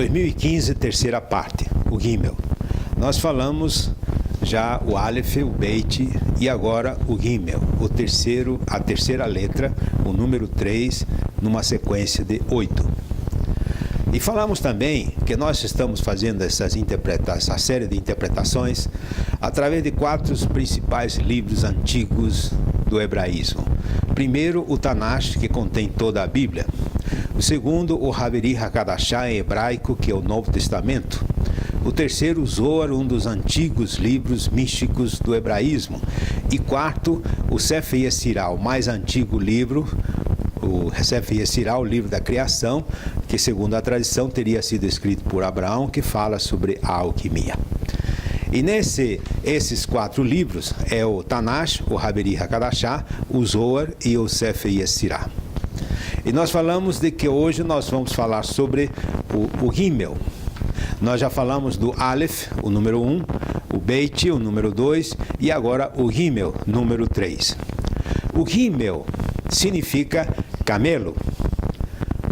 2015, terceira parte, o Gimel. Nós falamos já o Aleph, o Beit e agora o Gimel, a terceira letra, o número 3, numa sequência de 8. E falamos também que nós estamos fazendo essa série de interpretações através de 4 principais livros antigos do hebraísmo. Primeiro, o Tanakh, que contém toda a Bíblia. O segundo, o Haveri HaKadashá em hebraico, que é o Novo Testamento. O terceiro, o Zohar, um dos antigos livros místicos do hebraísmo. E quarto, o Sefer Yetzirah, o mais antigo livro, o Sefer Yetzirah, o livro da criação, que segundo a tradição teria sido escrito por Abraão, que fala sobre a alquimia. E esses 4 livros é o Tanakh, o Haveri HaKadashá, o Zohar e o Sefer Yetzirah. E nós falamos de que hoje nós vamos falar sobre o Gimel. Nós já falamos do Aleph, o número 1, o Beit, o número 2, e agora o Gimel, número 3. O Gimel significa camelo.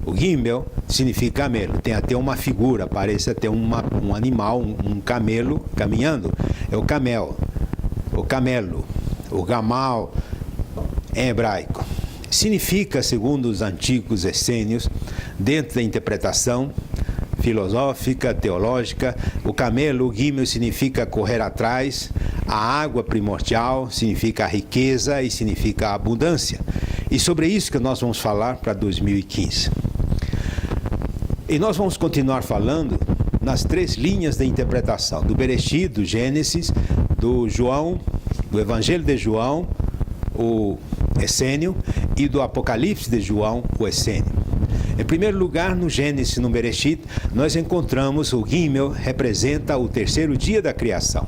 O Gimel significa camelo. Tem até uma figura, parece até um animal, um camelo caminhando. É o camelo, o gamal em hebraico. Significa, segundo os antigos essênios, dentro da interpretação filosófica, teológica, o camelo, o Gimel, significa correr atrás, a água primordial significa a riqueza e significa a abundância. E sobre isso que nós vamos falar para 2015. E nós vamos continuar falando nas 3 linhas da interpretação, do Bereshit, do Gênesis, do João, do Evangelho de João, o essênio, e do Apocalipse de João, o essênio. Em primeiro lugar, no Gênesis, no Bereshit, nós encontramos o Gimel, representa o terceiro dia da criação.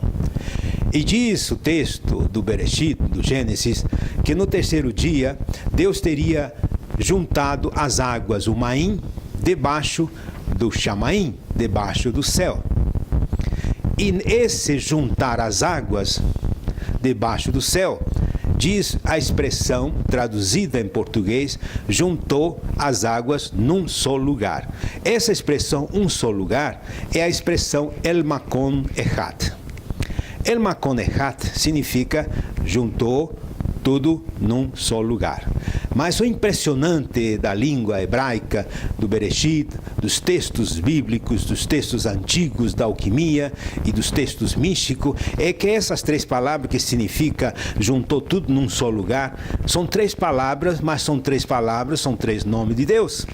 E diz o texto do Bereshit, do Gênesis, que no terceiro dia, Deus teria juntado as águas, o Maim, debaixo do Shamaim, debaixo do céu. E esse juntar as águas debaixo do céu, diz a expressão, traduzida em português, juntou as águas num só lugar. Essa expressão, um só lugar, é a expressão El Makon Echad. El Makon Echad significa juntou tudo num só lugar. Mas o impressionante da língua hebraica, do Bereshit, dos textos bíblicos, dos textos antigos da alquimia e dos textos místicos, é que essas 3 palavras que significa juntou tudo num só lugar, são 3 palavras, mas são 3 palavras, são 3 nomes de Deus.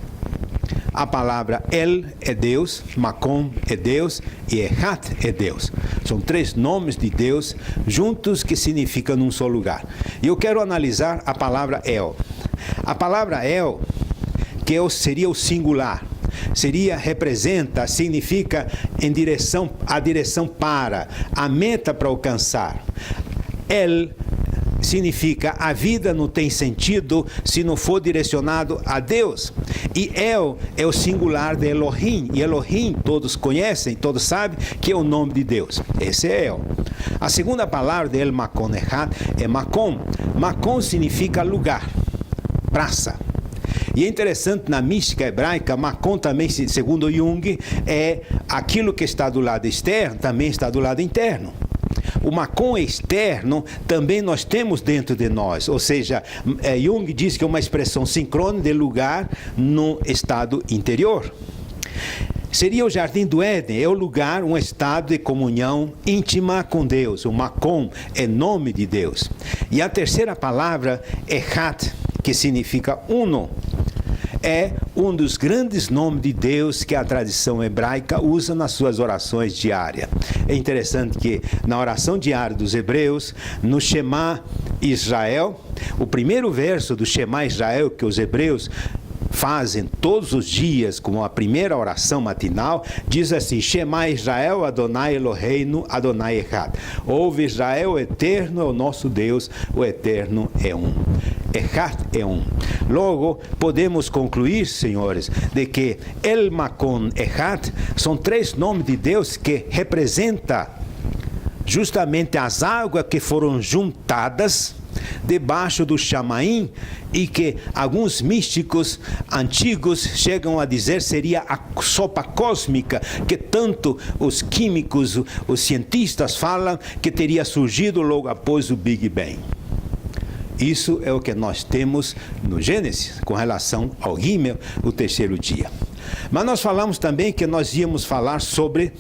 A palavra El é Deus, Makom é Deus e Echad é Deus. São 3 nomes de Deus juntos que significam num só lugar. E eu quero analisar a palavra El. A palavra El, que seria o singular, representa, significa a direção para, a meta para alcançar. El significa a vida não tem sentido se não for direcionado a Deus. E El é o singular de Elohim. E Elohim todos conhecem, todos sabem que é o nome de Deus. Esse é El. A segunda palavra de El Makon Echad é Makom. Makom significa lugar, praça. E é interessante, na mística hebraica, Makom também, segundo Jung, é aquilo que está do lado externo, também está do lado interno. O Makom externo também nós temos dentro de nós, ou seja, Jung diz que é uma expressão sincrônica de lugar no estado interior. Seria o Jardim do Éden, é o lugar, um estado de comunhão íntima com Deus. O Makom é nome de Deus. E a terceira palavra, Echad, que significa uno, é um dos grandes nomes de Deus que a tradição hebraica usa nas suas orações diárias. É interessante que na oração diária dos hebreus, no Shema Israel, o primeiro verso do Shema Israel que os hebreus fazem todos os dias, como a primeira oração matinal, diz assim: Shema Israel, Adonai Eloheinu, Adonai Echad. Ouve Israel, o eterno é o nosso Deus, o eterno é um. Echad é um. Logo, podemos concluir, senhores, de que El Makon Echad são 3 nomes de Deus que representam justamente as águas que foram juntadas debaixo do chamaim, e que alguns místicos antigos chegam a dizer seria a sopa cósmica, que tanto os químicos, os cientistas falam que teria surgido logo após o Big Bang. Isso é o que nós temos no Gênesis com relação ao Gimel, o terceiro dia. Mas nós falamos também que nós íamos falar sobre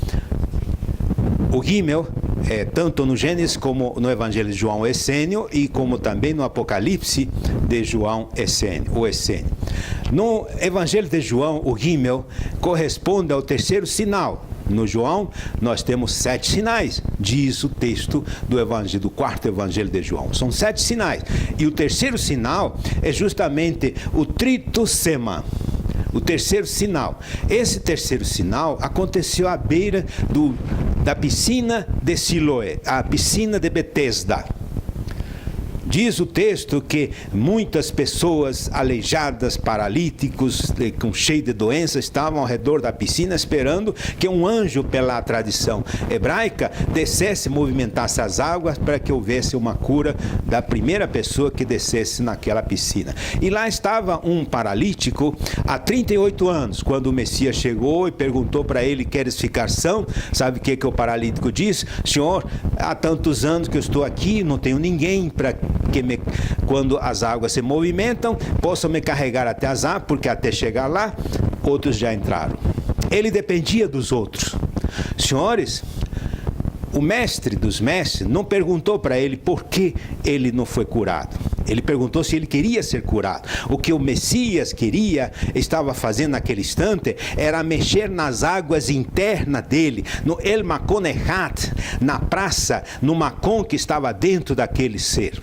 o Gimel, tanto no Gênesis como no Evangelho de João Essênio e como também no Apocalipse de João Essênio, o Essênio. No Evangelho de João, o Gimel corresponde ao terceiro sinal. No João, nós temos 7 sinais, diz o texto do Evangelho, do quarto Evangelho de João. São 7 sinais. E o terceiro sinal é justamente o Trito Sema. O terceiro sinal. Esse terceiro sinal aconteceu à beira da piscina de Siloé, a piscina de Betesda. Diz o texto que muitas pessoas aleijadas, paralíticos, com cheio de doenças, estavam ao redor da piscina esperando que um anjo, pela tradição hebraica, descesse, movimentasse as águas para que houvesse uma cura da primeira pessoa que descesse naquela piscina. E lá estava um paralítico há 38 anos, quando o Messias chegou e perguntou para ele: queres ficar são? Sabe o que o paralítico disse? Senhor, há tantos anos que eu estou aqui, não tenho ninguém para quando as águas se movimentam, possam me carregar até as águas, porque até chegar lá, outros já entraram. Ele dependia dos outros. Senhores, o mestre dos mestres não perguntou para ele por que ele não foi curado. Ele perguntou se ele queria ser curado. O que o Messias estava fazendo naquele instante, era mexer nas águas internas dele, no El Makon Echat, na praça, no Makon que estava dentro daquele ser.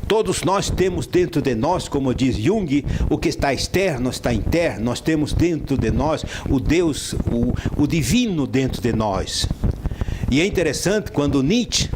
Todos nós temos dentro de nós, como diz Jung, o que está externo está interno. Nós temos dentro de nós o Deus, o divino dentro de nós. E é interessante quando Nietzsche,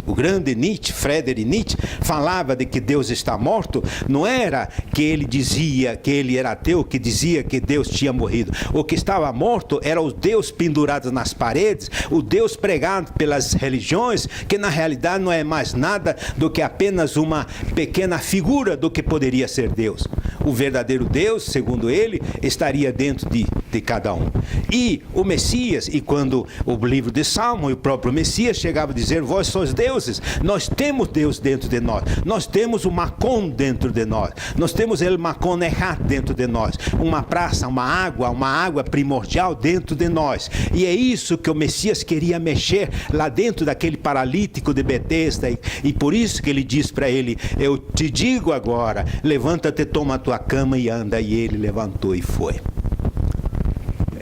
o grande Nietzsche, Friedrich Nietzsche, falava de que Deus está morto, não era que ele dizia que ele era ateu, que dizia que Deus tinha morrido. O que estava morto era o Deus pendurado nas paredes, o Deus pregado pelas religiões, que na realidade não é mais nada do que apenas uma pequena figura do que poderia ser Deus. O verdadeiro Deus, segundo ele, estaria dentro de cada um. E o Messias, e quando o livro de Salmo e o próprio Messias chegava a dizer: vós sois deuses, nós temos Deus dentro de nós, nós temos o Makon dentro de nós, nós temos El Makon Echat dentro de nós, uma praça, uma água primordial dentro de nós. E é isso que o Messias queria mexer lá dentro daquele paralítico de Betesda, e por isso que ele diz para ele: eu te digo agora, levanta-te, toma a tua cama e anda. E ele levantou e foi.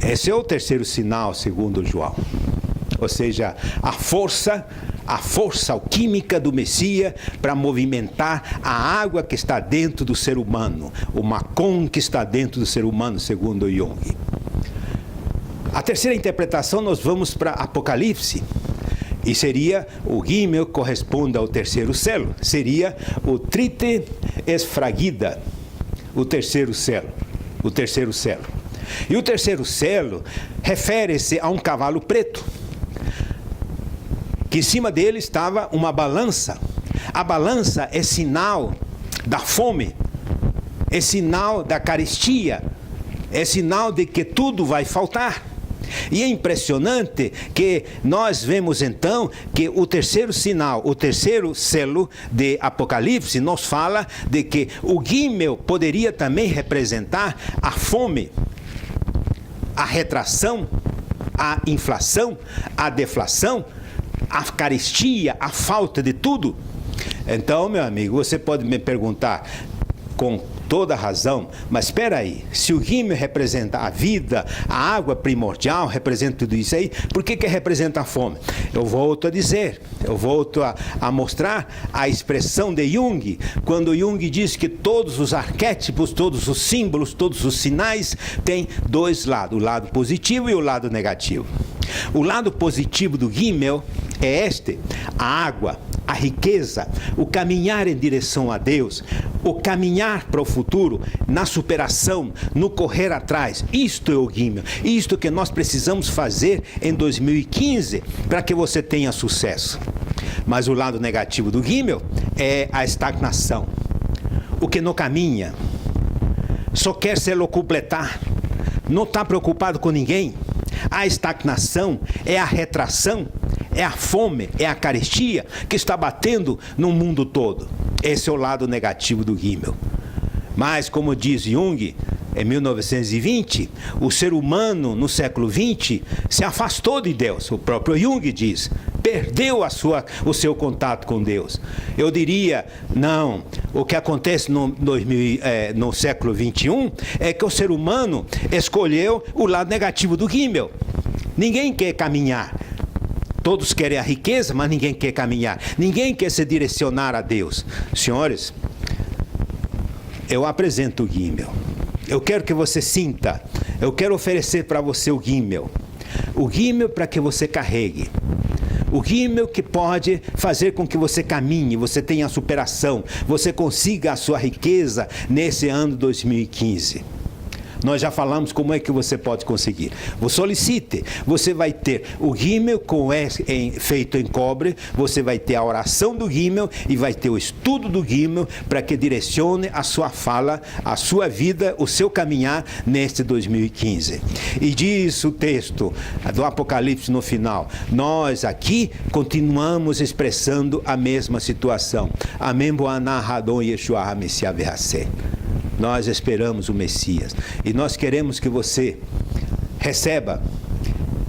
Esse é o terceiro sinal, segundo João. Ou seja, a força alquímica do Messias para movimentar a água que está dentro do ser humano, o Makon que está dentro do ser humano, segundo Jung. A terceira interpretação, nós vamos para Apocalipse, e seria o Gimel, corresponde ao terceiro selo, seria o Trite Esfragida, o terceiro selo. E o terceiro selo refere-se a um cavalo preto, que em cima dele estava uma balança. A balança é sinal da fome, é sinal da carestia, é sinal de que tudo vai faltar. E é impressionante que nós vemos então que o terceiro sinal, o terceiro selo de Apocalipse, nos fala de que o Gimel poderia também representar a fome, a retração, a inflação, a deflação, a carestia, a falta de tudo. Então, meu amigo, você pode me perguntar com toda razão, mas espera aí, se o Gimel representa a vida, a água primordial, representa tudo isso aí, por que representa a fome? Eu volto a dizer, eu volto a mostrar a expressão de Jung, quando Jung diz que todos os arquétipos, todos os símbolos, todos os sinais têm dois lados, o lado positivo e o lado negativo. O lado positivo do Gimel é a água, a riqueza, o caminhar em direção a Deus, o caminhar para o futuro, na superação, no correr atrás. Isto é o Gimel, isto que nós precisamos fazer em 2015 para que você tenha sucesso. Mas o lado negativo do Gimel é a estagnação. O que não caminha, só quer se locupletar, não está preocupado com ninguém. A estagnação é a retração, é a fome, é a carestia que está batendo no mundo todo. Esse é o lado negativo do Gimel. Mas, como diz Jung, em 1920, o ser humano no século XX se afastou de Deus. O próprio Jung diz, perdeu o seu contato com Deus. Eu diria, não, o que acontece no século XXI é que o ser humano escolheu o lado negativo do Gimel. Ninguém quer caminhar. Todos querem a riqueza, mas ninguém quer caminhar. Ninguém quer se direcionar a Deus. Senhores, eu apresento o Gimel. Eu quero que você sinta. Eu quero oferecer para você o Gimel. O Gimel para que você carregue. O Gimel que pode fazer com que você caminhe, você tenha a superação, você consiga a sua riqueza nesse ano 2015. Nós já falamos como é que você pode conseguir. Você solicite, você vai ter o Gimel feito em cobre, você vai ter a oração do Gimel e vai ter o estudo do Gimel para que direcione a sua fala, a sua vida, o seu caminhar neste 2015. E diz o texto do Apocalipse no final, nós aqui continuamos expressando a mesma situação. Amém, Boaná, Radon, Yeshua, Hamessiah, Verracé. Nós esperamos o Messias e nós queremos que você receba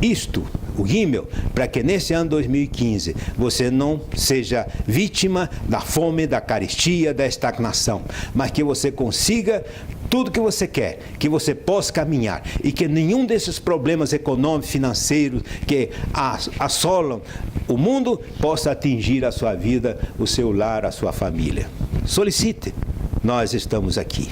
isto, o Gimel, para que nesse ano 2015 você não seja vítima da fome, da carestia, da estagnação, mas que você consiga tudo que você quer, que você possa caminhar e que nenhum desses problemas econômicos, financeiros que assolam o mundo possa atingir a sua vida, o seu lar, a sua família. Solicite. Nós estamos aqui.